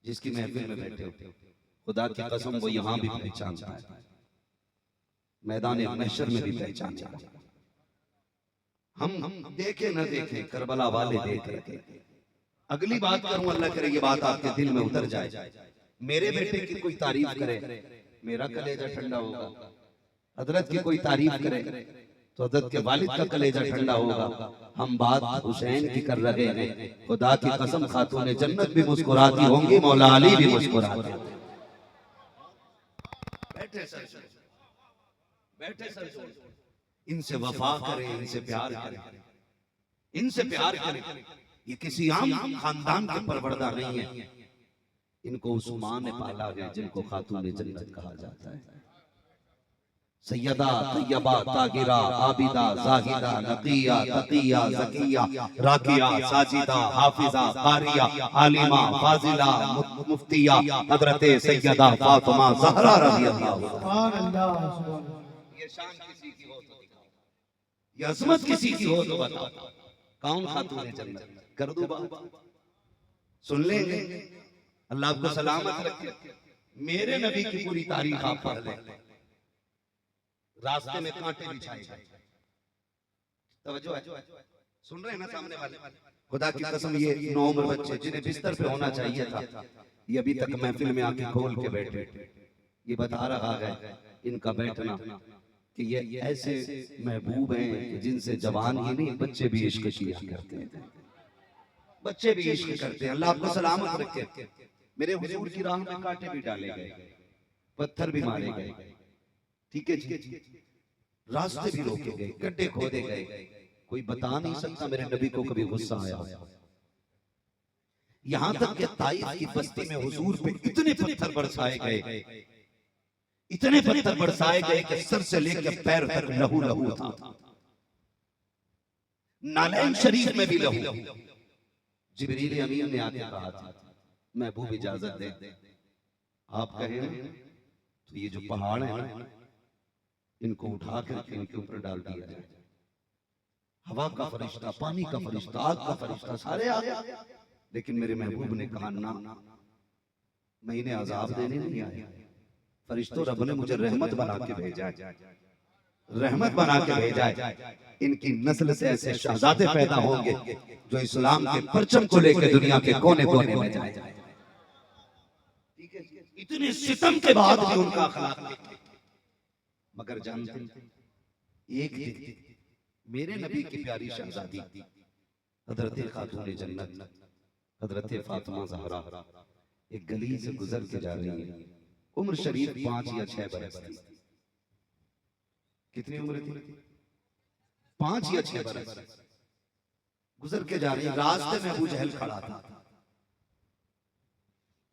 जिसकी महफिल में बैठे हो, खुदा की कसम वो यहाँ भी पहचानता है, मैदान महशर में भी पहचानता है। हम देखे न देखे, करबला वाले देख रहे। अगली बात करूं, अल्लाह करे ये बात आपके दिल में उतर जाए। मेरे बेटे की कोई तारीफ करे, मेरा कलेजा ठंडा होगा। हजरत की कोई तारीफ करे तो हजरत के वालिद का कलेजा ठंडा होगा। हम बात हुसैन की कर रहे हैं, खुदा की कसम खातून जन्नत भी मुस्कुराती होंगी, मौला अली भी मुस्कुराते। बैठे सर, बैठे सर, इनसे वफा करें, इनसे प्यार करें, इनसे प्यार करें। ये किसी आम खानदान के परवरदा नहीं है, इनको उस मां ने पाला है जिनको खातून जन्नत कहा जाता है। सैयदा तैयबा तागिरा आबिदा जाहिदा नकिया तकिया ज़किया राकिया साजिदा हाफिजा कारिया आलिमा फाजिला मुफ्तिया हजरत सैयदा फातिमा ज़हरा रज़ी अल्लाह। ये शान किसी की हो तो दिखाओ, ये अज़मत किसी की हो तो बताओ, कौन खातून जन्नत? कर दो बात, सुन लेंगे। अल्लाह आपको सलामत रखे। मेरे नबी की पूरी तारीफ आप पढ़ लें, रास्ते में कांटे बिछाए गए। तवज्जो है, सुन रहे हैं ना सामने वाले? खुदा की कसम ये नौउम्र बच्चे जिन्हें बिस्तर पे होना चाहिए था, ये अभी तक महफिल में आके खोल के बैठे। ये बता रहा है इनका बैठना कि ये ऐसे महबूब हैं जिनसे जवान ही नहीं बच्चे भी इश्क किया करते हैं, बच्चे भी इश्क करते हैं। अल्लाह आपको सलामत रखे। मेरे हुजूर की राह में कांटे भी डाले गए, पत्थर भी मारे गए, ठीक है जी, रास्ते भी रोके गए, गड्ढे खोदे गए। कोई बता नहीं सकता मेरे नबी को कभी गुस्सा आया। यहां तक कि ताइफ की बस्ती में हुजूर पे इतने पत्थर बरसाए गए, इतने पत्थर बरसाए गए कि सर से लेकर पैर तक लहू लहू था। नालैन शरीफ में भी लहू। जिब्रील अमीन ने आके कहा था, महबूब इजाजत दे, आप कहें तो ये जो पहाड़ है ना, इनको उठा कर इनके ऊपर डाल दिया जाए। हवा का फरिश्ता, पानी का फरिश्ता, आग का फरिश्ता सारे आ गए। लेकिन मेरे महबूब ने कहा ना, मैं इन्हें अजाब देने नहीं आया। फरिश्तों, रब ने मुझे रहमत बना के भेजा है, रहमत बना के भेजा है। इनकी नस्ल से ऐसे शहजादे पैदा होंगे जो इस्लाम के परचम को लेकर दुनिया के कोने कोने में जाए। इतने सितम के बाद भी उनका अखलाक, मगर जानते एक दिन मेरे नबी की प्यारी शहजादी हजरत खातून जन्नत हजरत फातिमा ज़हरा एक गली से गुजर के जा रही है। उम्र शरीफ 5 या 6 बरस थी। कितनी उम्र थी? 5 या 6 बरस। गुजर के जा रही, रास्ते में अबू जहल खड़ा था।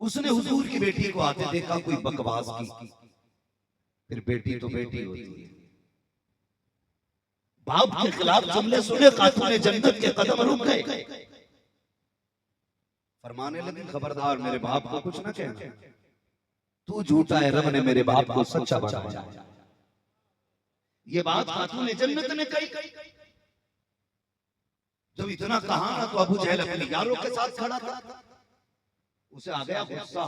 उसने हुजूर की बेटी को आते देखा, कोई बकवास की। फिर बेटी तो बेटी होती है, बाप के खिलाफ जुमले सुने, खातून जन्नत के कदम रुक गए। फरमाने लगी, खबरदार मेरे बाप को कुछ ना कहना, तू झूठा है, रब ने मेरे बाप को सच्चा बनाया। ये बात खातून जन्नत ने कही। जब इतना कहा ना तो अबू जहल अपने यारों के साथ खड़ा था, उसे आ गया गुस्सा।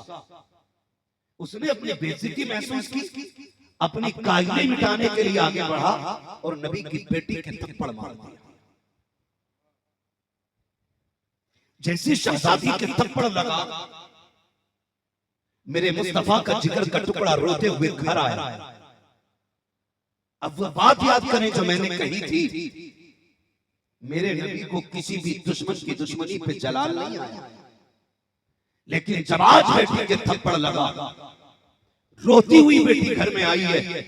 उसने अपनी बेइज्जती महसूस की, अपनी कायदे मिटाने के लिए आगे बढ़ा और नबी की बेटी के थप्पड़ मार दिया। जैसे शहजादी के थप्पड़ लगा, मेरे मुस्तफा का जिगर का टुकड़ा रोते हुए घर आया। अब वो बात याद करें जो मैंने कही थी, मेरे नबी को किसी भी दुश्मन की दुश्मनी पे जलाल नहीं आया, लेकिन जब आज बेटी के थप्पड़ लगा, रोती हुई बेटी घर में आई है,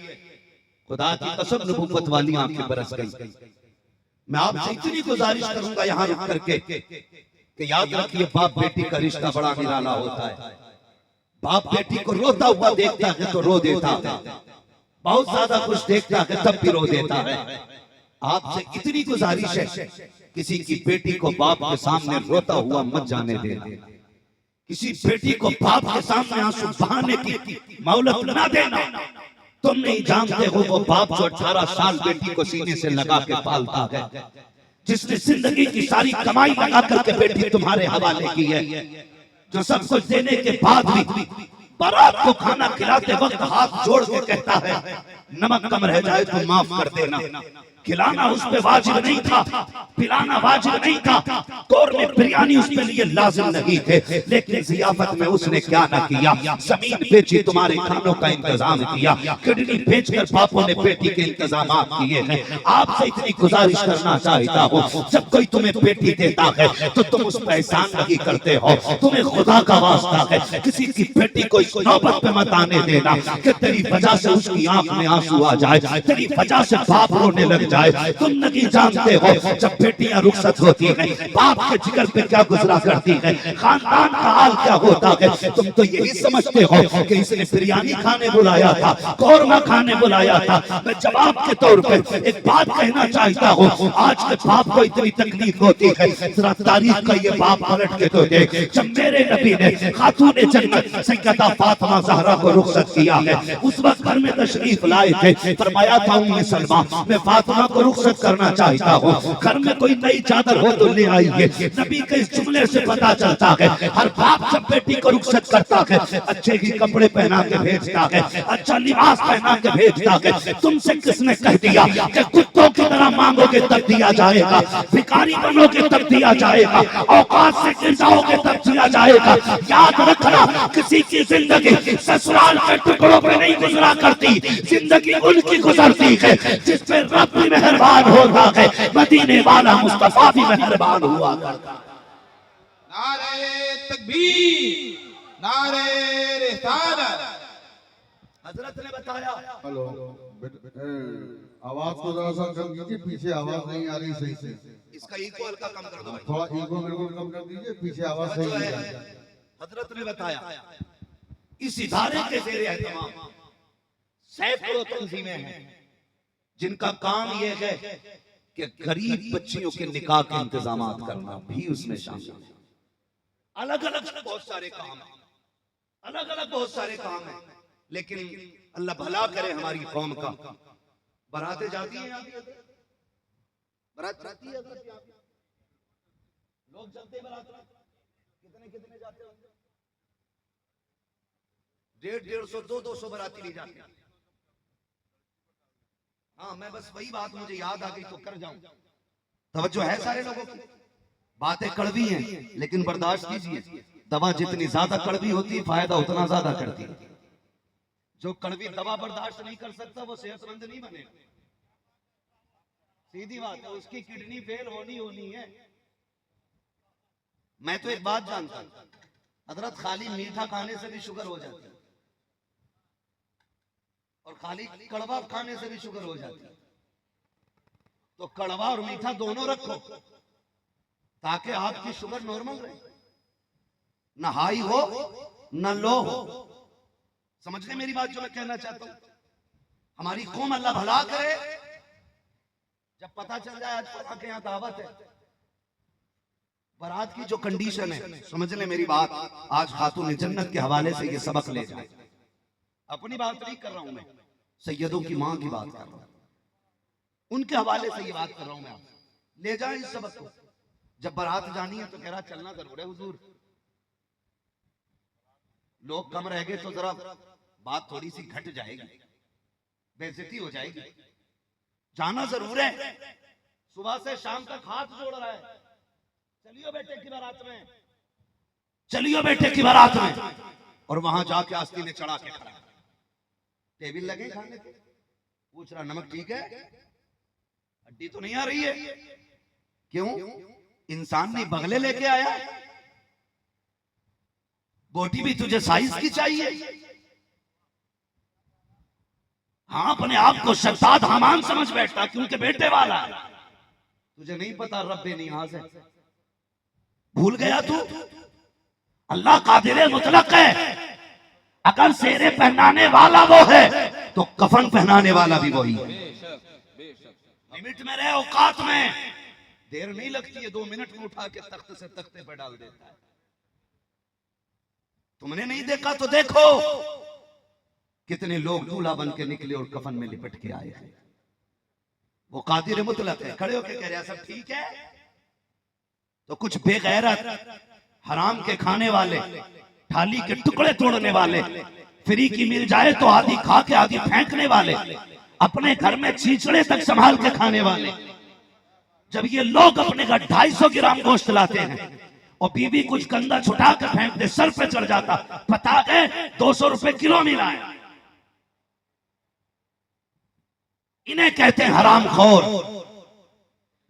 खुदा की कसम नबूवत वाली आंखें बरस गई। मैं आपसे इतनी गुजारिश करूंगा यहां रुक करके कि याद रखिए, बाप बेटी का रिश्ता बड़ा निराला होता है। बाप बेटी को रोता हुआ देखता है तो रो देता है, बहुत ज्यादा खुश देखता है तब भी रो देता है। आपसे इतनी गुजारिश है, किसी की बेटी को बाप के सामने रोता हुआ मत जाने देना, किसी बेटी को बाप के सामने आंसू बहाने की मोहलत ना देना। तुम नहीं जानते हो वो बाप जो 18 साल बेटी को सीने से लगा के पालता है, जिसने जिंदगी की सारी कमाई लगा करके बेटी तुम्हारे हवाले की है, जो सब कुछ देने के बाद भी बारात को खाना खिलाते वक्त हाथ जोड़ के कहता है नमक कम रह जाए तो माफ कर देना। खिलाना उस पे वाजिब नहीं था, पिलाना वाजिब नहीं था, कौर में बिरयानी उसके लिए लाजिम नहीं थे, लेकिन जियाफत में उसने क्या ना किया, जमीन बेची तुम्हारे खानों का इंतजाम किया, किडनी बेचकर बापों ने बेटी के इंतजाम किए हैं। आपसे इतनी गुजारिश करना चाहता हूँ, जब कोई तुम्हें बेटी देता है तो तुम उस पर एहसान नहीं करते हो, तुम्हें खुदा का वास्ता है किसी की बेटी को इस नौबत पे मत आने देना कि तेरी वजह से उसकी आंख में आंसू आ जाए, तेरी वजह से बाप रोने लग जाए। तुम नहीं जानते हो जब बेटियां रुखसत होती हैं बाप के जिगर पे क्या गुजरा करती हैं, खानदान का हाल क्या होता है। तुम तो यही समझते हो कि इसने बिरयानी खाने बुलाया था, कौरमा खाने बुलाया था। मैं जवाब के तौर पे एक बात कहना चाहता हूँ, आज के बाप को इतनी तकलीफ होती है, जरा तारीख का ये बाप पलट के तो देख। जब मेरे नबी ने खातून जन्नत सैयदा फातिमा ज़हरा को रुखसत किया है, उस वक्त घर में तशरीफ लाए थे, फरमाया था उम्मे सलमा मैं फातिमा को रुखसत करना चाहता हूँ, घर में कोई नई चादर हो तो ले आइए। नबी के इस जुमले से पता चलता है हर बाप जब बेटी को रुखसत करता है अच्छे ही कपड़े पहना के भेजता है, अच्छा लिबास पहना के भेजता है। तुमसे किसने कह दिया कि कुत्तों की तरह मांगोगे तब दिया जाएगा, भिखारी बनोगे तब दिया जाएगा, औकात से गिर जाओगे तब दिया जाएगा। याद रखना किसी की जिंदगी ससुराल के टुकड़ों पे नहीं गुजरा करती, जिंदगी उनकी गुजरती है जिस पे रब भी मेहरबान होता है, मदीने वाला मुस्तफा भी मेहरबान हुआ करता। नारे तकबीर, नारे रिसालत। हजरत ने बताया। हेलो, आवाज को जरा सा कम कीजिए, पीछे आवाज नहीं आ रही सही से। इसका ईको हल्का कम कर दो, थोड़ा ईको मेरे को कम कर दीजिए, पीछे आवाज सही नहीं आ रही। हजरत ने बताया इस इदारे के ज़ेरे एहतमाम सैकड़ों तंजीमें हैं जिनका काम यह है कि गरीब बच्चियों के निकाह के इंतजाम करना भी उसमें शामिल है। अलग अलग बहुत सारे काम हैं, अलग अलग बहुत सारे काम हैं, लेकिन अल्लाह भला करे हमारी कौम का। बारातें जाती हैं, बारात जाती है, लोग चलते हैं बारात में, कितने कितने जाते होंगे, 150, 200 बाराती नहीं जाते। हाँ, मैं बस वही बात मुझे याद आ गई तो कर जाऊं। तवज्जो है सारे लोगों की। बातें कड़वी हैं लेकिन बर्दाश्त कीजिए, दवा जितनी ज्यादा कड़वी होती है फायदा उतना ज्यादा करती है। जो कड़वी दवा बर्दाश्त नहीं कर सकता वो सेहतमंद नहीं बनेगा, सीधी बात है, उसकी किडनी फेल होनी है। मैं तो एक बात जानता हूं, हजरत खाली मीठा खाने से भी शुगर हो जाती है और खाली कड़वा खाने से भी शुगर हो जाती है। तो कड़वा और मीठा दोनों रखो ताकि आपकी शुगर नॉर्मल रहे, ना हाई हो ना लो हो। समझ ले मेरी बात जो मैं कहना चाहता हूं। हमारी कौम अल्लाह भला करे, जब पता चल जाए आज फला के यहाँ दावत है, बारात की जो कंडीशन है, समझ ले मेरी बात, आज खातून जन्नत के हवाले से ये सबक ले जाए। अपनी बात नहीं कर रहा हूं मैं, सैयदों की मां की बात कर रहा हूं, उनके हवाले से ये बात कर रहा हूं मैं। ले जाए इस सबक को। जब बारात जानी है तो कह रहा चलना जरूर है हुजूर, लोग कम रह गए तो जरा बात थोड़ी सी घट जाएगी, बेइज्जती हो जाएगी, जाना जरूर है। सुबह से शाम तक हाथ जोड़ रहा है, चलियो बेटे की बारात में, चलियो बेटे की बारात में, और वहां जाके आस्तीन ने चढ़ा के खड़ा, टेबल लगे खाने के, पूछ रहा नमक ठीक है, हड्डी तो नहीं आ रही है, क्यों? इंसान नहीं बगले लेके आया, बोटी भी तुझे साइज की चाहिए। हाँ, अपने आप को शद्दाद हमान समझ बैठता क्योंकि बेटे वाला है। तुझे नहीं पता रब्बे नियाज़ है, भूल गया तू? अल्लाह कादिर मुतलक है। अगर सेरे पहनाने वाला वो है तो कफन पहनाने वाला भी वही है। लिमिट में रहे, औकात में, देर नहीं लगती है, 2 मिनट में उठा के तख्त से तख्ते पर डाल देता है। तुमने नहीं देखा तो देखो, कितने लोग दूल्हा बन के निकले और कफन में लिपट के आए हैं। वो कादिर मुतलक है, खड़े होके कह रहे सब ठीक है, तो कुछ बेगैरत हराम के खाने वाले, थाली के टुकड़े तोड़ने वाले, फ्री की मिल जाए तो आधी खा के आधी फेंकने वाले, अपने घर में छींचड़े तक संभाल के खाने वाले। जब ये लोग अपने घर 250 ग्राम गोश्त लाते हैं और बीवी कुछ कंधा छुटा कर फेंक दे, सर पे चढ़ जाता, पता है 200 रुपए किलो मिला है। इन्हें कहते हैं हरामखोर,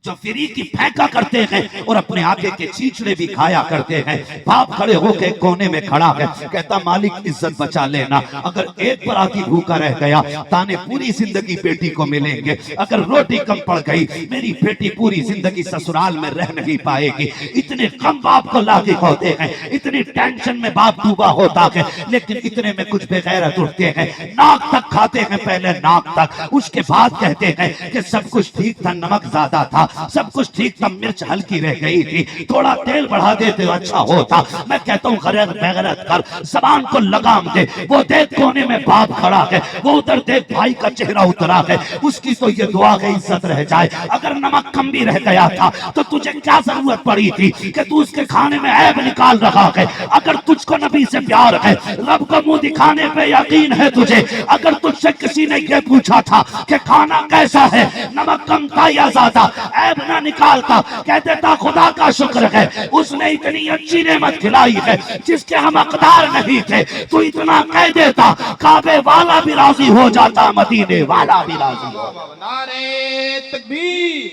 जो फ्री की फेंका करते हैं और अपने आगे के चीचड़े भी खाया करते हैं। बाप खड़े होके कोने में खड़ा है, कहता मालिक इज्जत बचा लेना, अगर एक पराठी भूखा रह गया ताने पूरी जिंदगी बेटी को मिलेंगे, अगर रोटी कम पड़ गई मेरी बेटी पूरी जिंदगी ससुराल में रह नहीं पाएगी। इतने कम बाप को लागे होते हैं, इतनी टेंशन में बाप डूबा होता है, लेकिन इतने में कुछ बेगैरत उठते हैं, नाक तक खाते हैं, पहले नाक तक, उसके बाद कहते हैं कि सब कुछ ठीक था, नमक ज्यादा था, सब कुछ ठीक था, मिर्च हल्की रह गई थी, थोड़ा तेल बढ़ा देते तो अच्छा होता। मैं कहता हूँ गैरत कर, जबान को लगाम दे। वो देख कोने में बाप खड़ा है, वो उधर देख भाई का चेहरा उतरा है, उसकी तो ये दुआ है इज्जत रह जाए। अगर नमक कम भी रह गया था तो तुझे क्या जरूरत पड़ी थी कि तू उसके खाने में ऐब निकाल रहा है। अगर तुझको नबी से प्यार है, रब को मुंह दिखाने पे यकीन है तुझे, अगर तुझसे किसी ने ये पूछा था कि खाना कैसा है, नमक कम था या ज्यादा, ऐब ना निकालता, कह देता खुदा का शुक्र है उसने इतनी अच्छी नेमत खिलाई है जिसके हम हकदार नहीं थे। तू इतना कह देता, काबे वाला भी राजी हो जाता, मदीने वाला भी राजी हो। नारे तकबीर,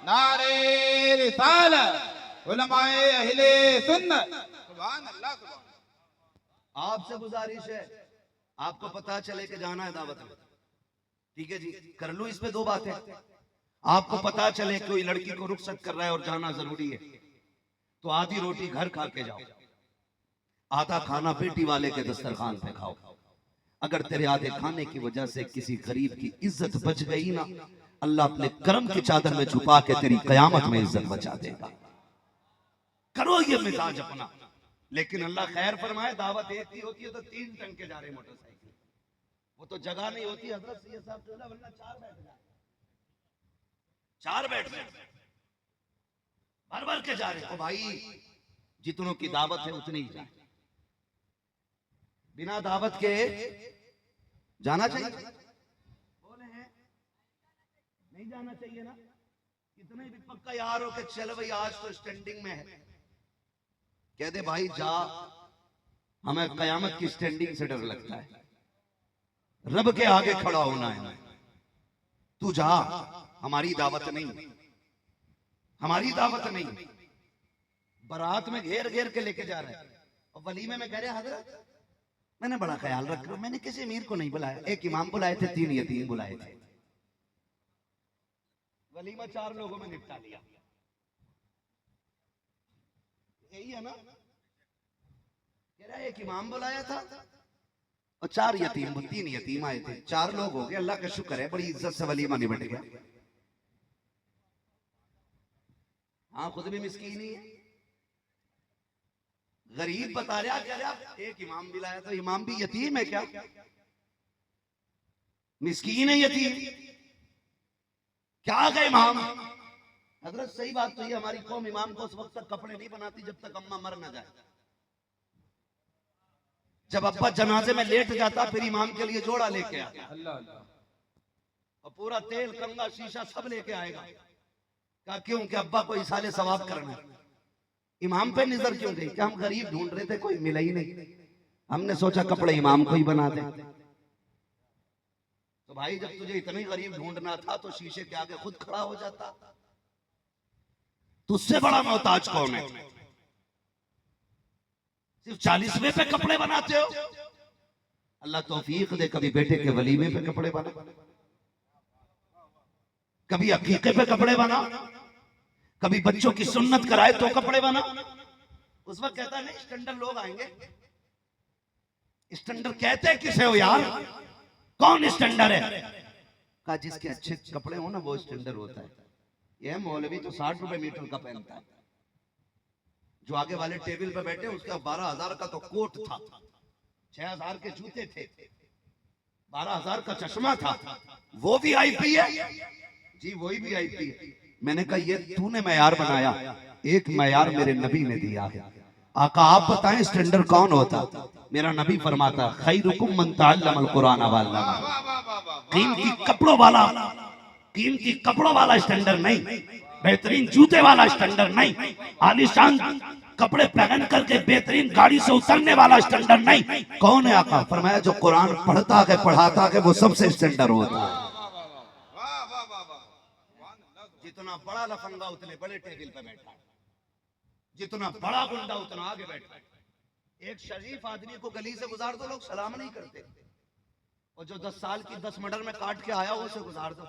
नारे रिसालत, उलमाए अहले सुन्नत, सुभान अल्लाह, सुभान। आपसे गुजारिश है, आपको पता चले कि जाना है दावत में, ठीक है जी, कर लूं इस पे दो बातें। आपको पता चले कोई लड़की को रुखसत कर रहा है और जाना जरूरी है, तो आधी रोटी घर खा के जाओ, आधा खाना बेटी वाले के दस्तरखान पे खाओ। अगर तेरे आधे खाने की वजह से किसी गरीब की इज्जत बच गई ना, अल्लाह अपने करम की चादर में छुपा के तेरी कयामत में इज्जत बचा देगा। करो ये मिजाज अपना। लेकिन अल्लाह खैर फरमाए, दावत एक ही होती है तो 3 टंके जा रहे मोटरसाइकिल, वो तो जगह नहीं होती हजरत सैयद साहब, वरना 4 बैठ जाए, 4 बैठ जाए, भर भर के जा रहे हो भाई। जितनों की दावत है उतनी ही जाए, बिना दावत के जाना चाहिए? बोले हैं नहीं जाना चाहिए ना? कितने भी पक्का यार हो के चल भाई आज तो स्टैंडिंग में है, कह दे भाई जा, हमें कयामत की स्टैंडिंग से डर लगता है, रब के आगे खड़ा होना है, तू जा, हमारी दावत नहीं, हमारी दावत नहीं। बारात में घेर घेर के लेके जा रहे हैं और वलीमे में कह रहे हजरत मैंने बड़ा ख्याल रख रहा, मैंने किसी अमीर को नहीं बुलाया, एक इमाम बुलाए थे, 3 यतीम बुलाए थे, वलीमा 4 लोगों में निपटा लिया। यही है ना? कह रहा एक इमाम बुलाया था और 4 यतीम, 3 यतीम आए थे, 4 लोग हो गए, अल्लाह का शुक्र है बड़ी इज्जत से वलीमा निपट गया। हाँ खुद भी मिस्कीन ही है, गरीब बता रहा, कह रहा एक इमाम भी लाया, तो इमाम भी यतीम है क्या? मिस्कीन है यतीम, क्या गए इमाम? हजरत सही बात तो ये, हमारी कौम इमाम को उस वक्त तक कपड़े नहीं बनाती जब तक अम्मा मर ना जाए। जब अब्बा जनाजे में लेट जाता फिर इमाम के लिए जोड़ा लेके आता, और पूरा तेल कंगा शीशा सब लेके आएगा। क्या क्यों? कि अब्बा को इसाले सवाब करना है। इमाम पे नजर क्यों गई? क्या हम गरीब ढूंढ रहे थे, कोई मिला ही नहीं, हमने सोचा कपड़े इमाम को ही बना दे। तो भाई जब तुझे इतनी गरीब ढूंढना था तो शीशे के आगे खुद खड़ा हो जाता, तुझसे बड़ा मोहताज कौन है? सिर्फ 40वें पे कपड़े बनाते हो। अल्लाह तौफीक दे, कभी बेटे के वलीमे पे कपड़े बना, कभी अकीके पे कपड़े बना, कभी बच्चों की सुन्नत कराए तो कपड़े बना। उस वक्त कहता नहीं स्टैंडर्ड लोग आएंगे। स्टैंडर्ड कहते किसे हो यार? कौन स्टैंडर्ड है? कहा जिसके अच्छे कपड़े हो ना वो स्टैंडर्ड होता है। यह मौलवी तो 60 रुपए मीटर का पहनता है, जो आगे वाले टेबल पे बैठे उसका 12,000 का तो कोट था, 6,000 के जूते थे, 12,000 का चश्मा था, वो भी VIP है जी, वही भी VIP है। मैंने कहा ये तूने मैयार बनाया, एक मैयार मेरे नबी ने दिया है, आका आप बताएं स्टैंडर्ड कौन होता? मेरा नबी फरमाता खैरुकुम मन तअल्लमल कुरान व अल्लमा। वाह वाह वाह वाह कीमती कपड़ों वाला स्टैंडर्ड नहीं, बेहतरीन जूते वाला स्टैंडर्ड नहीं, आलीशान कपड़े पहन करके बेहतरीन गाड़ी से उतरने वाला स्टैंडर्ड नहीं। कौन है आका? फरमाया जो कुरान पढ़ता है पढ़ाता है वो सबसे स्टैंडर्ड होता है। जितना बड़ा लफंगा उतने बड़े टेबल पे बैठा है, जितना बड़ा गुंडा उतना आगे बैठा है। एक शरीफ आदमी को गली से गुजार दो, लोग सलाम नहीं करते, और जो 10 साल की 10 मर्डर में काट के आया उसे गुजार दो,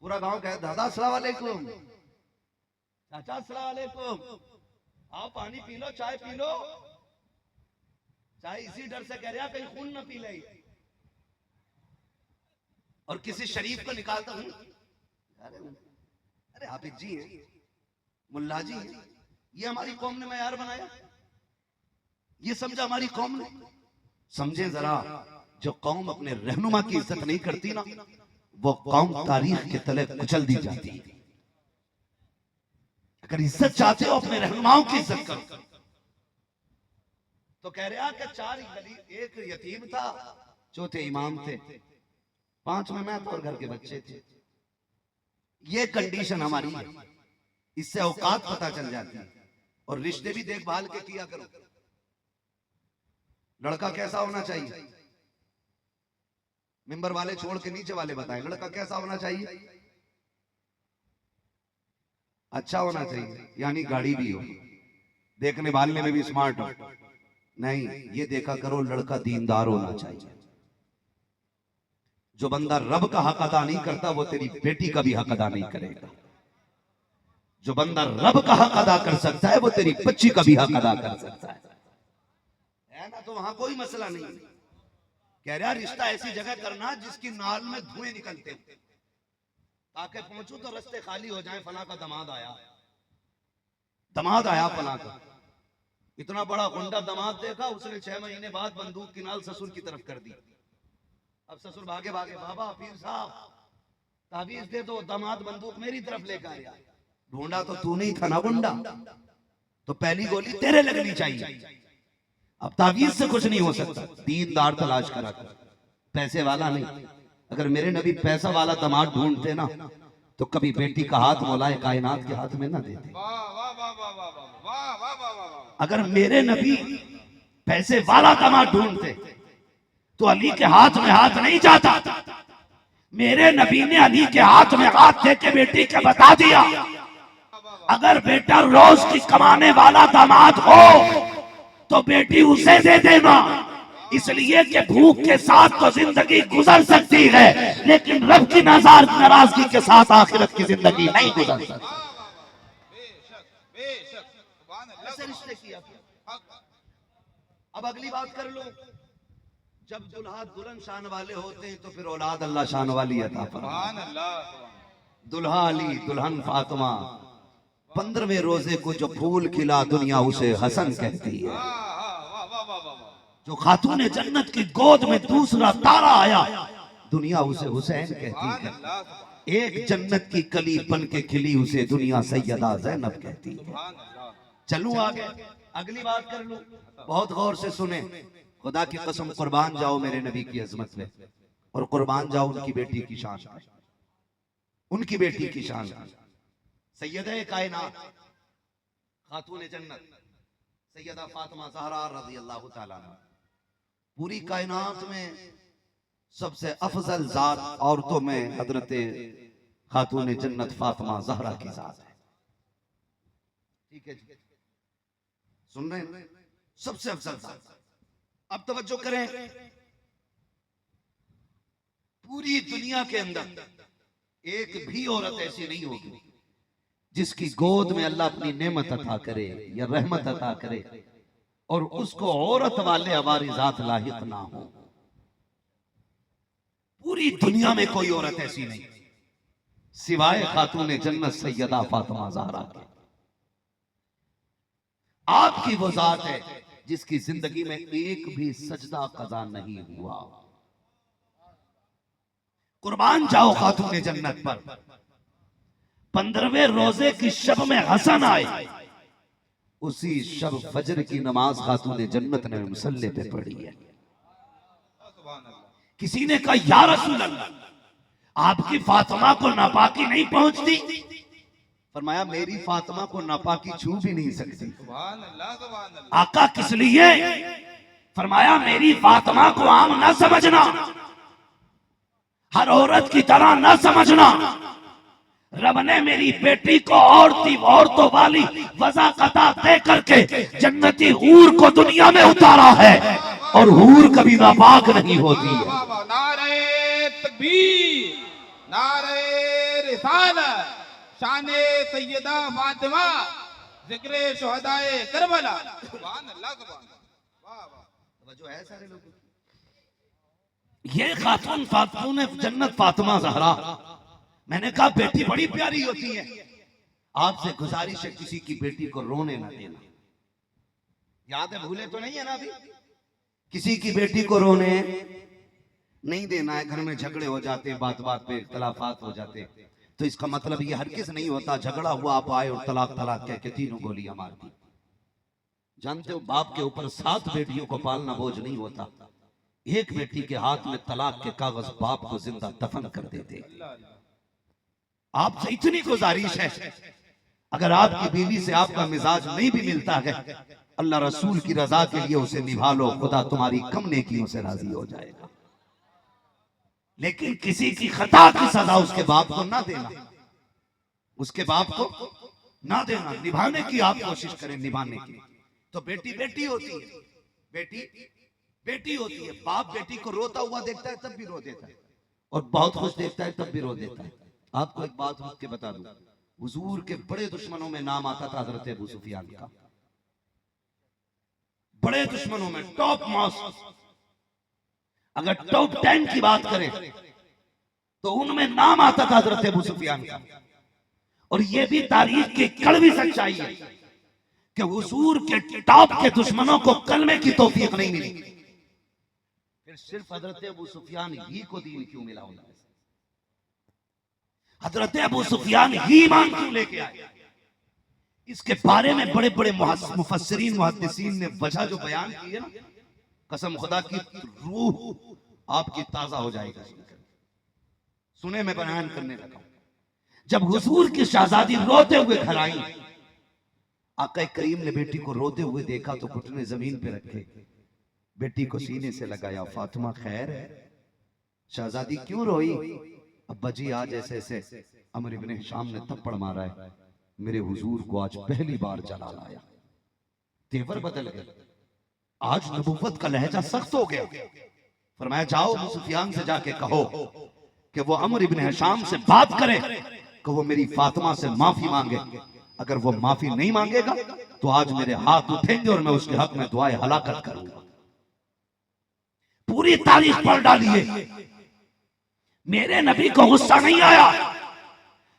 पूरा गांव कहे दादा अस्सलाम वालेकुम, चाचा अस्सलाम वालेकुम, आओ पानी पी लो, चाय पी लो। चाय इसी डर से कह रहा कहीं खून न पी ले। और किसी शरीफ को निकालता हूं, अरे हाफिज जी हैं, मुल्ला जी हैं, ये हमारी कौम ने मयार बनाया, ये समझा हमारी कौम ने। समझे जरा, जो कौम अपने रहनुमा की इज्जत नहीं करती ना, वो कौम तारीख के तले कुचल दी जाती है। अगर इज्जत चाहते हो अपने रहनुमाओं की इज्जत करो। तो कह रहा कि 4 गली, एक यतीम था, चौथे इमाम थे, 5 में मैं था और घर के बच्चे थे। ये कंडीशन हमारी है, इससे औकात पता चल जाती है। और रिश्ते भी देखभाल के किया करो। लड़का कैसा होना चाहिए? मेंबर वाले छोड़ के नीचे वाले बताएं, लड़का कैसा होना चाहिए? अच्छा होना चाहिए, यानी गाड़ी भी हो, देखने वाले में भी स्मार्ट हो। नहीं, ये देखा करो लड़का दीनदार होना चाहिए। जो बंदा रब का हक अदा नहीं करता वो तेरी बेटी का भी हक अदा नहीं करेगा। जो बंदा रब का हक अदा कर सकता है वो तेरी बच्ची का भी हक अदा कर सकता है ना? तो वहां कोई मसला नहीं। कह रहा रिश्ता ऐसी जगह करना जिसकी नाल में धुएं निकलते हो, ताकि पहुंचू तो रास्ते खाली हो जाए। फला का दामाद आया फला का। इतना बड़ा गुंडा दामाद देखा, उसने 6 महीने बाद बंदूक की नाल ससुर की तरफ कर दी। अब ससुर भागे भागे, बाबा पीर साहब ताबीज दे दो, दामाद बंदूक मेरी तरफ लेकर आया। ढूंढा तो तू नहीं था ना गुंडा, तो पहली गोली तेरे लगनी चाहिए। अब ताबीज से कुछ नहीं हो सकता, दीनदार तलाश करा, पैसे वाला नहीं। अगर मेरे नबी पैसा वाला दामाद ढूंढते ना तो कभी बेटी का हाथ मौलाए कायनात के हाथ में ना देते। अगर मेरे नबी पैसे वाला दामाद ढूंढते तो अली के हाथ में हाथ नहीं जाता। मेरे नबी ने अली के हाथ में हाथ दे के बेटी के बता दिया, अगर बेटा रोज की कमाने वाला दामाद हो तो बेटी उसे दे देना, इसलिए कि भूख के साथ तो जिंदगी गुजर सकती है, लेकिन रब की नाराजगी के साथ आखिरत की जिंदगी नहीं गुजर सकती। रिश्ते किया। अब अगली बात कर लो, जब दुल्हा दुल्हन शान वाले होते हैं तो फिर औलाद अल्लाह शान वाली अता फरमाता। दुल्हा अली दुल्हन फातिमा, 15वें रोजे को जो फूल खिला दुनिया उसे हसन कहती है। जो खातून जन्नत की गोद में दूसरा तारा आया दुनिया उसे हुसैन कहती है। एक जन्नत की कली बन के खिली उसे दुनिया सैयदा ज़ैनब कहती है। चलूं आगे, अगली बात कर लूं, बहुत गौर से सुने। खुदा की कसम कुर्बान जाओ मेरे नबी की अजमत में, और कुर्बान जाओ उनकी बेटी की शान, उनकी बेटी की शान। सैयदा कायनात खातून जन्नत सैयदा फातिमा ज़हरा रज़ी अल्लाह ताला अन्हा, पूरी कायनात में सबसे अफजल जात औरतों में हजरत खातून जन्नत फातिमा ज़हरा की जात है। ठीक है जी, सुन रहे हैं? सबसे अफजल जात। अब तवज्जो करें, पूरी दुनिया के अंदर एक भी औरत ऐसी नहीं होगी जिसकी गोद में अल्लाह अपनी नेमत अता करे या रहमत अता करे और उसको औरत वाले अवारिज़ात लाहिक ना हो। पूरी दुनिया में कोई औरत ऐसी नहीं सिवाय खातून जन्नत सैयदा फातिमा ज़हरा के। आपकी वो जात है जिसकी जिंदगी में एक भी सजदा कज़ा नहीं हुआ। कुर्बान जाओ खातून जन्नत पर। 15वें रोजे की शब में हसन आए, उसी शब फजर की नमाज खातून जन्नत ने मुसल्ले पे पढ़ी है। किसी ने कहा या रसूल अल्लाह, आपकी फातिमा को नापाकी नहीं पहुंचती? फरमाया मेरी फातिमा को नापाकी छू भी नहीं सकती। सुभान अल्लाह, सुभान अल्लाह। आका किस लिए? फरमाया मेरी फातिमा को आम ना समझना, हर औरत की तरह ना समझना। रब ने मेरी बेटी को औरतों वाली वज़ाकता दे करके जन्नती हूर को दुनिया में उतारा है, और हूर कभी नापाक नहीं होती है। नारे तकबीर, नारे रिसालत, शाने सैयदा फातिमा, जिक्रे शुहदाए करबला। सुभान अल्लाह, सुभान अल्लाह। वाह वाह, जो है सारे लोग ये खातून जन्नत फातिमा ज़हरा। मैंने कहा बेटी बड़ी प्यारी होती है, आपसे गुजारिश है किसी की बेटी को रोने ना देना। याद है, भूले तो नहीं है ना अभी? किसी की बेटी को रोने नहीं देना है। घर में झगड़े हो जाते, बात बात पे इख्तलाफात हो जाते, तो इसका मतलब ये हरगिज़ नहीं होता झगड़ा हुआ आप आए और तलाक तलाक कह के तीनों गोलियां मार दी। जानते हो बाप के ऊपर 7 बेटियों को पालना बोझ नहीं होता। एक बेटी के हाथ में तलाक के कागज बाप को जिंदा दफन कर देते। आपसे इतनी गुजारिश है, अगर आपकी बीवी से आपका मिजाज नहीं भी मिलता है, अल्लाह रसूल की रजा के लिए उसे निभा लो, खुदा तुम्हारी कम नेकियों से राजी हो जाएगा। लेकिन किसी की खता की सजा उसके बाप को ना देना, उसके बाप को ना देना। निभाने की आप कोशिश करें, निभाने की। तो बेटी बेटी होती है, बेटी बेटी होती है। बाप बेटी को रोता हुआ देखता है तब भी रो देता है, और बहुत खुश देखता है तब भी रो देता है। आपको एक बात रुक के बता दूं, हुजूर के बड़े दुश्मनों में नाम आता था हजरत अबू सुफियान का। बड़े दुश्मनों में टॉप मोस्ट, अगर टॉप 10 की बात करें तो उनमें नाम आता था हजरत अबू सुफियान का। और यह भी तारीख की कड़वी सच्चाई है कि हुजूर के टॉप के दुश्मनों को कलमे की तौफीक नहीं मिली, फिर सिर्फ हजरत अबू सुफियान ही को दीन क्यों मिला होगा? हजरत अबू सुफियान ही ईमान क्यों लेके आए? इसके बारे में बड़े बड़े मुफस्सिरीन मुहद्दिसीन ने वजह जो बयान की है ना, कसम खुदा की रूह आपकी ताजा हो जाएगी। सुने, मैं बयान करने लगा। जब हुजूर की शहजादी रोते हुए घर आई, आका करीम ने बेटी को रोते हुए देखा तो घुटने जमीन पे रखे, बेटी को सीने से लगाया। फातिमा खैर है? शहजादी क्यों रोई? अब्बा जी आज ऐसे ऐसे अमर इब्ने हिशाम ने थप्पड़ मारा है, मेरे हुजूर को आज पहली बार जला लाया। तेवर बदल गए, आज नबुव्वत का लहजा सख्त हो गया। फरमाया जाओ अबू सुफियान से जाके कहो कि वो अमर इब्ने हिशाम से बात करे कि वो मेरी फातिमा से माफी मांगे। अगर वो माफी नहीं मांगेगा तो आज मेरे हाथ उठेंगे और मैं उसके हक में दुआए हलाकत करूंगा। पूरी तारीख पढ़ डालिए। मेरे नबी को गुस्सा नहीं आया,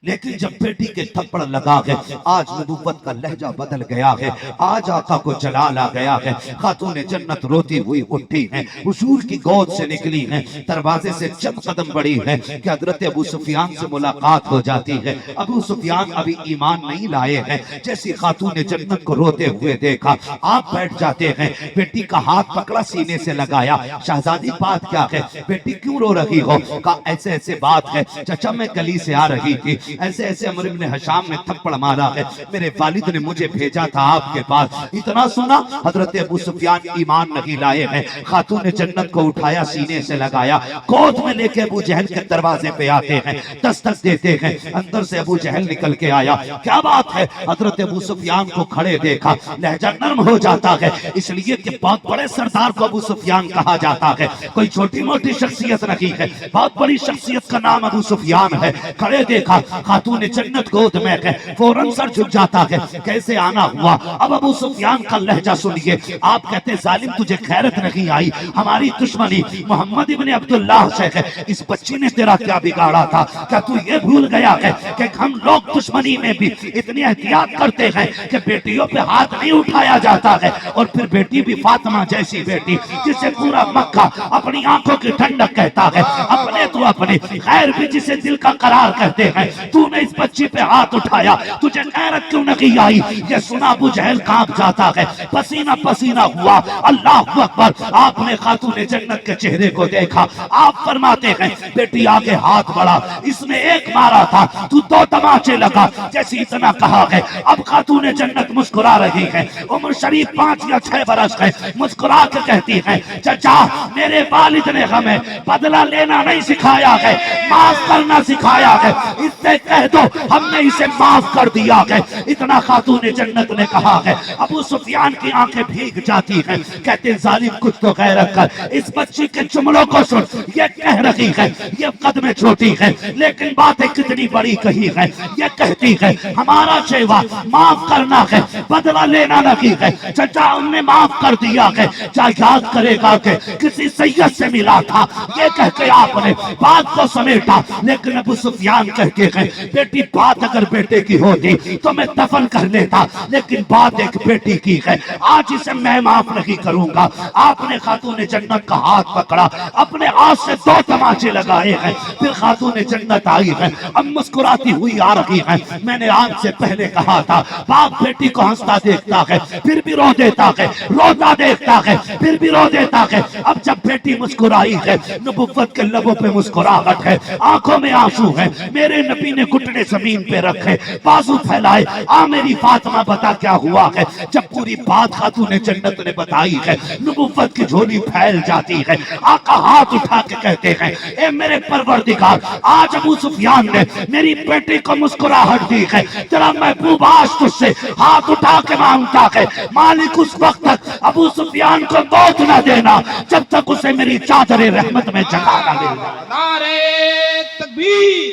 लेकिन जब बेटी के थप्पड़ लगा है, आज नबुव्वत का लहजा बदल गया है, आज आका को जलाल आ गया है। खातून जन्नत रोती हुई उठी है, हुजूर की गोद से निकली है, दरवाजे से चंद कदम बढ़ी है कि हजरत अबू सुफियान से मुलाकात हो जाती है। अबू सुफियान अभी ईमान नहीं लाए हैं। जैसी खातून जन्नत को रोते हुए देखा, आप बैठ जाते हैं। बेटी का हाथ पकड़ा, सीने से लगाया। शहजादी बात क्या है? बेटी क्यों रो रही हो? कहा ऐसे ऐसे बात है चचा, मैं गली से आ रही थी, ऐसे ऐसे अमर इब्ने हिशाम ने थप्पड़ मारा है, मेरे वालिद ने मुझे भेजा था आपके पास। इतना सुना, हजरत अबू सुफियान ईमान नहीं लाए हैं। खातून जन्नत को उठाया, सीने से लगाया, गोद में लेके अबू जहल के दरवाजे पे आते हैं, दस्तक देते हैं। अंदर से अबू जहल निकल के आया। क्या बात है? हजरत अबू सुफियान को खड़े देखा, लहजा नर्म हो जाता है, इसलिए कि बहुत बड़े सरदार को अबू सुफियान कहा जाता है, कोई छोटी मोटी शख्सियत नहीं है, बहुत बड़ी शख्सियत का नाम अबू सुफियान है। खड़े देखा, खातून जन्नत गोद में है, फौरन सर झुक जाता है। कैसे आना हुआ? अब अबू सुफियान का लहजा सुनिए। आप कहते जालिम तुझे खैरत नहीं आई, हमारी दुश्मनी मोहम्मद इब्ने अब्दुल्लाह से है। इस बच्ची ने तेरा क्या बिगाड़ा था? क्या तू ये भूल गया है कि हम लोग दुश्मनी में भी इतनी एहतियात करते हैं कि बेटियों पे हाथ नहीं उठाया जाता है, और फिर बेटी भी फातिमा जैसी बेटी जिसे पूरा मक्का अपनी आंखों की ठंडक कहता है, अपने तो अपने खैर भी जिसे दिल का करार कहते हैं, तूने इस बच्ची पे हाथ उठाया, तुझे गैरत क्यों नहीं आई? ये सुना अबू जहल कांप जाता है, पसीना पसीना हुआ। अल्लाह अकबर। आपने खातून जन्नत के चेहरे को देखा। आप फरमाते हैं बेटी आगे हाथ बढ़ा, इसने एक मारा था, तू दो तमाचे लगा। जैसे इतना कहा है, अब खातून जन्नत मुस्कुरा रही है। उम्र शरीफ 5 या 6 बरस है। मुस्कुरा के कहती है, चचा मेरे वालिद ने हमें बदला लेना नहीं सिखाया है, माफ करना सिखाया है। इससे कह दो हमने इसे माफ कर दिया है। इतना खातून जन्नत ने कहा है। अबू सुफियान की आंखें भीग जाती हैं। कहते जालिम कुछ तो गैरत कर। इस बच्ची के जुमलों को सुन, ये कह रही है ये कद में छोटी है लेकिन बातें कितनी बड़ी कही है। ये कहती है हमारा चेवा माफ करना है, बदला लेना नहीं है। चचा हमने माफ कर दिया है। क्या याद करेगा कि किसी सैयद से मिला था, ये कह के आपने बात को समेटा। लेकिन अबू सुफियान कहते हैं बेटी बात अगर बेटे की होती तो मैं दफन कर लेता, लेकिन बात एक बेटी की है, आज इसे मैं माफ नहीं करूंगा। आपने खातून जन्नत का हाथ पकड़ा, अपने हाथ से 2 तमाचे लगाए हैं। फिर खातून जन्नत आई है, अब मुस्कुराती हुई आ रही है। मैंने आपसे पहले कहा था बाप बेटी को हंसता देखता है फिर भी रो देता है, रोता देखता है फिर भी रो देता है। अब जब बेटी मुस्कुराई है, नबुव्वत के लबों पे मुस्कुराहट है, आंखों में आंसू है। मेरे नबी ने घुटने जमीन पे रखे, बाजू फैलाए, आ मेरी फातिमा बता क्या हुआ है। जब पूरी बात खातून जन्नत ने बताई है, नबुव्वत की झोली फैल जाती है। आका हाथ उठा के कहते हैं ए मेरे परवरदिगार, आज अबू सुफियान ने मेरी बेटी को मुस्कुराहट दी है। तेरा महबूब आज तुझसे हाथ उठा के मांगता है, मालिक उस वक्त तक अबू सुफियान को मौत न देना जब तक उसे मेरी चादर रहमत में जगा न देना। नारे तकबीर,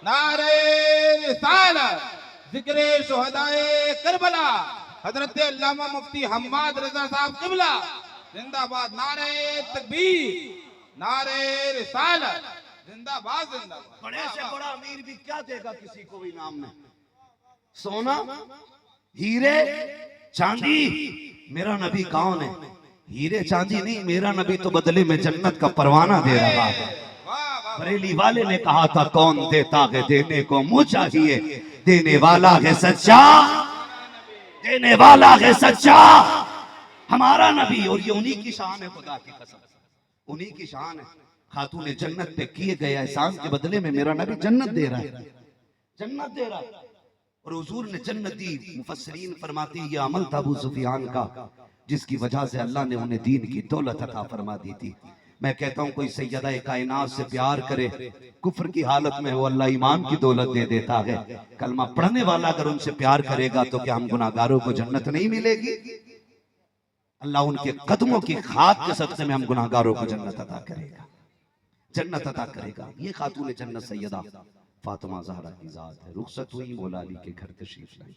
नारे रिसालत, जिक्रे शुहदाए करबला, हजरत अल्लामा मुफ्ती हम्माद रजा साहब किबला जिंदाबाद। नारे तकबीर, नारे रिसालत, जिंदाबाद जिंदाबाद। बड़े से बड़ा अमीर भी क्या देगा किसी को भी नाम में? सोना हीरे चांदी, मेरा नबी कौन है? हीरे चांदी नहीं, मेरा नबी तो बदले में जन्नत का परवाना दे रहा है। बरेली वाले ने कहा था कौन देता है देने को मुझ चाहिए, देने वाला है सच्चा, देने वाला है सच्चा हमारा नबी। और ये उन्हीं की शान है, खुदा की कसम उन्हीं की शान है। खातून जन्नत पे किए गए एहसान के बदले में मेरा नबी जन्नत दे रहा है, जन्नत दे रहा है। और हुजूर ने जन्नत दी। मुफस्सिरीन फरमाते हैं ये अमल था अबू सुफियान का, जिसकी वजह से अल्लाह ने उन्हें दीन की दौलत अता फरमा दी थी। मैं कहता हूँ कोई सैयदा कायनात से प्यार करे, कुफ्र की हालत में हो, अल्लाह ईमान की दौलत दे देता है। कलमा पढ़ने वाला अगर उनसे प्यार करेगा तो क्या हम गुनाहगारों को जन्नत नहीं मिलेगी? अल्लाह उनके कदमों की खाक के सदक़े में हम गुनाहगारों को जन्नत अता करेगा, जन्नत अता करेगा। ये खातून जन्नत सैयदा फातिमा ज़हरा की जात है। रुखसत हुई, मौला अली के घर तशरीफ लाई।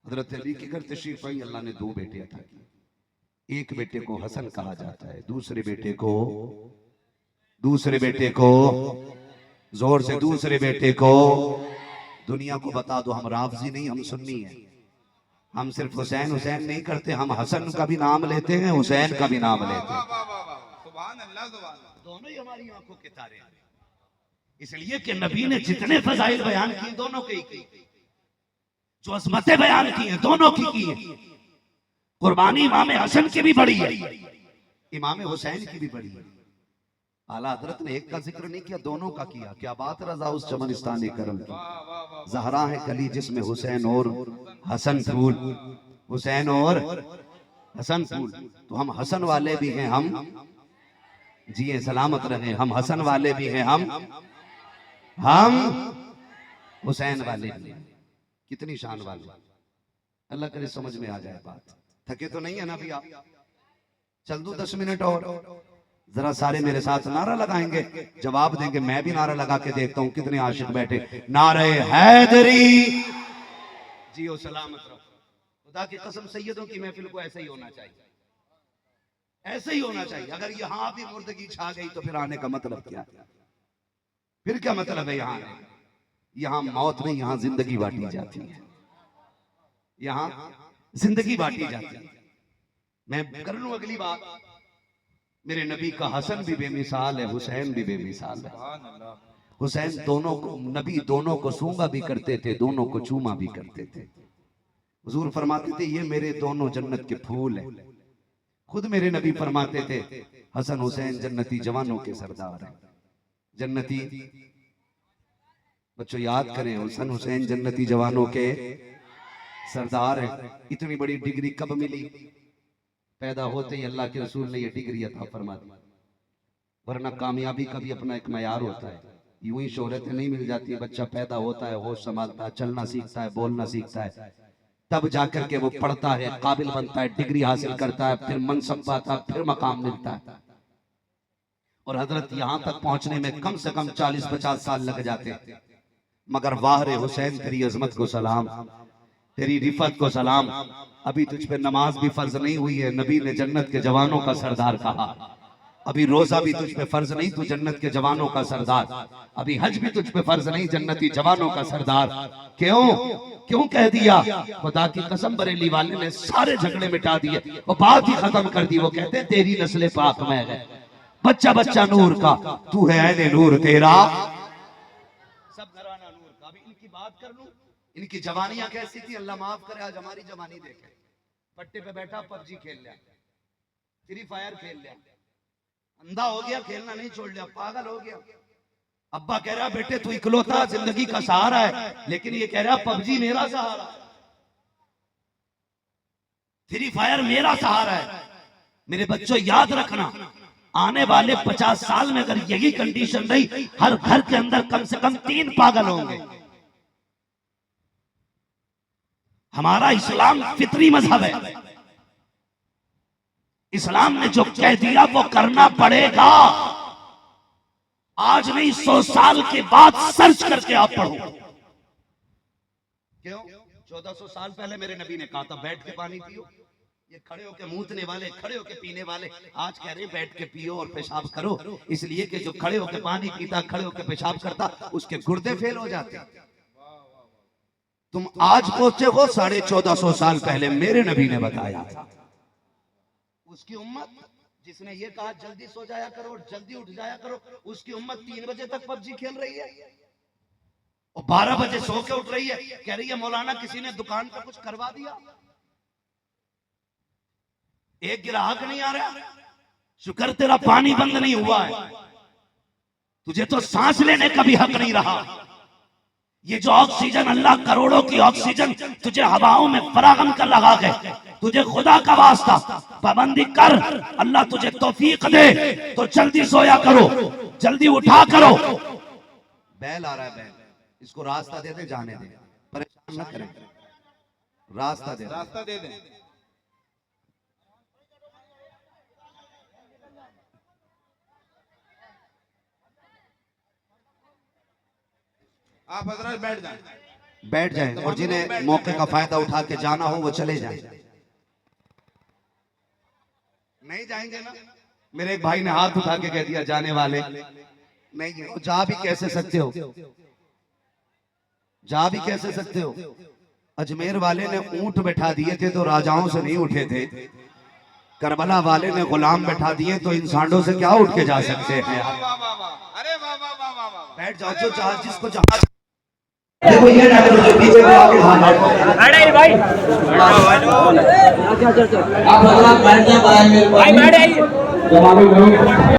हजरत अली के घर तशरीफ आई, अल्लाह ने 2 बेटे अता किए। एक बेटे को हसन कहा जाता है, दूसरे बेटे को जोर से दूसरे बेटे को दुनिया को बता दो हम राफजी नहीं, हम सुन्नी हैं। हम सिर्फ हुसैन हुसैन नहीं करते, हम हसन का भी नाम लेते हैं, हुसैन का भी नाम लेते हैं। सुभान अल्लाह, सुभान अल्लाह। दोनों ही हमारी आंखों के तारे हैं। इसलिए कि नबी ने जितने फजाइल बयान किए दोनों के ही की, जो अज़मतें बयान की हैं दोनों की है। कुर्बानी इमाम हसन की भी बड़ी है, इमाम हुसैन की भी बड़ी है। आला हजरत ने एक का जिक्र नहीं किया, दोनों का किया। क्या बात रजा उस चमनिस्तानी करम की। ज़हरा है कली जिसमें हुसैन और हसन फूल, हुसैन और हसन फूल। तो हम हसन वाले भी हैं, हम जिए सलामत रहे, हम हसन वाले भी हैं, हम हुसैन वाले भी हैं। कितनी शान वाले, अल्लाह करे समझ में आ जाए बात। थके तो नहीं है ना भी आप? चल दो 10 मिनट और, जरा सारे मेरे साथ नारा लगाएंगे, जवाब देंगे। मैं भी नारा लगा के देखता हूं कितने आशिक बैठे। नारे हैदरी, जियो सलामत रहो। खुदा की कसम सैयदों की महफिल को ऐसे ही होना चाहिए, ऐसे ही होना चाहिए। अगर यहां भी मुर्दगी छा गई तो फिर आने का मतलब क्या? फिर क्या मतलब है यहाँ? यहाँ मौत नहीं, यहाँ जिंदगी बांटी जाती है, यहाँ जिंदगी बांटी जाती है। मैं कर लूं अगली बात। मेरे नबी का हसन भी बेमिसाल है, हुसैन भी बेमिसाल है। हुसैन दोनों को, नबी दोनों को सूंगा भी करते थे, दोनों को चूमा भी करते थे। हुजूर फरमाते थे ये मेरे दोनों जन्नत के फूल हैं। खुद मेरे नबी फरमाते थे हसन हुसैन जन्नती जवानों के सरदार हैं। जन्नती, बच्चों याद करें, हसन हुसैन जन्नती जवानों के सरदार हैं। इतनी बड़ी डिग्री कब मिली? पैदा होते ही अल्लाह के रसूल ने ये डिग्री अता फरमा दी। वरना कामयाबी का भी अपना एक मयार होता है, यूं ही शोहरतें नहीं मिल जाती। बच्चा पैदा होता है, होश संभालता है, चलना सीखता है, बोलना सीखता है, तब जाकर के वो पढ़ता है, काबिल बनता है, डिग्री हासिल करता है, फिर मनसब पाता है, फिर मकाम मिलता है। और हजरत यहां तक पहुंचने में कम से कम 40-50 साल लग जाते। मगर वाह रे हुसैन, तेरी अजमत को सलाम, तेरी रिफत को सलाम। अभी तुझ पे नमाज भी फर्ज नहीं हुई है, नबी ने जन्नत के जवानों का सरदार कहा। अभी रोजा भी तुझ पे फर्ज नहीं, तू जन्नत के जवानों का सरदार। अभी हज भी तुझ पे फर्ज नहीं, जन्नती जवानों का सरदार। क्यों कह दिया? खुदा की कसम, बरेली वाले ने सारे झगड़े मिटा दिए, वो बात ही खत्म कर दी। वो कहते तेरी नस्ल पाक में है, बच्चा बच्चा नूर का, तू है ऐने नूर तेरा, सब घराना नूर का। अभी इनकी बात कर लूं, इनकी जवानियां कैसी थी, अल्लाह माफ करे। आज हमारी जवानी देखे, पट्टे पे बैठा पबजी खेल लिया, फ्री फायर खेल लिया, अंधा हो गया, खेलना नहीं छोड़ लिया, पागल हो गया। अब्बा कह रहा बेटे तू इकलौता जिंदगी का सहारा है, लेकिन ये कह रहा पबजी मेरा सहारा है, फ्री फायर मेरा सहारा है। मेरे बच्चों याद रखना, आने वाले 50 साल में अगर यही कंडीशन रही, हर घर के अंदर कम से कम 3 पागल होंगे। हमारा इस्लाम फितरी मजहब है। इस्लाम ने जो कह दिया वो करना पड़ेगा। आज नहीं, 100 साल के बाद सर्च करके आप पढ़ो। क्यों? 1400 साल पहले मेरे नबी ने कहा था बैठ के पानी पियो। ये खड़े होके मूतने वाले, खड़े होके पीने वाले आज कह रहे हैं बैठ के पियो और पेशाब करो, इसलिए कि जो खड़े होके पानी पीता, खड़े होके पेशाब करता, उसके गुर्दे फेल हो जाते। तुम आज पहुंचे हो 1450 साल पहले मेरे नबी ने बताया था। उसकी उम्मत जिसने ये कहा जल्दी सो जाया करो और जल्दी उठ जाया करो, उसकी उम्मत 3 बजे तक पबजी खेल रही है और 12 बजे सो के उठ रही है। कह रही है मौलाना किसी ने दुकान पर कुछ करवा दिया, एक ग्राहक नहीं आ रहा, शुक्र तेरा पानी बंद नहीं हुआ है, तुझे तो सांस लेने का भी हक नहीं रहा। ये जो ऑक्सीजन, अल्लाह करोड़ों की ऑक्सीजन तुझे हवाओं में फराहम कर रहा है, तुझे खुदा का वास्ता पाबंदी कर, अल्लाह तुझे तौफीक दे तो जल्दी सोया करो, जल्दी उठा करो। बैल आ रहा है, बैल, इसको रास्ता दे दे, जाने दे, परेशान न करें, रास्ता दे, रास्ता दे दे। आप हजरत बैठ जाएं और जिन्हें मौके का फायदा उठा के जाना हो वो चले जाएं। नहीं जाएंगे ना? मेरे एक भाई ने हाथ उठा के कह दिया जाने वाले नहीं, जा भी कैसे सकते हो, जा भी कैसे सकते हो। अजमेर वाले ने ऊंट बैठा दिए थे तो राजाओं से नहीं उठे थे, करबला वाले ने गुलाम बैठा दिए तो इंसानों से क्या उठ के जा सकते हैं। अरे वाह वाह वाह वाह वाह, बैठ जाओ, जो जहाज जिसको जहाज देखो ये ना करो जो पीछे में आके अरे भाई आप बैठ जाए, भाई मेरे बैठ जाइए।